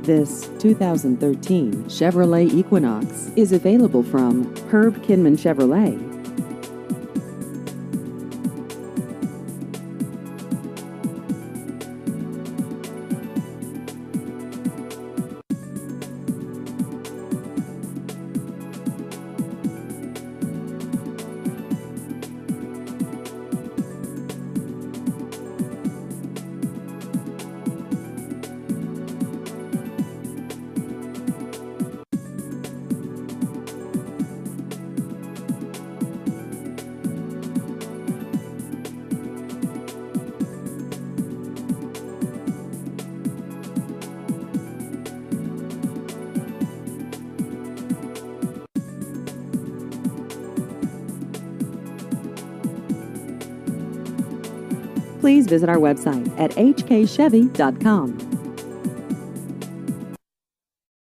This 2013 Chevrolet Equinox is available from Herb Kinman Chevrolet. Please visit our website at hkchevy.com.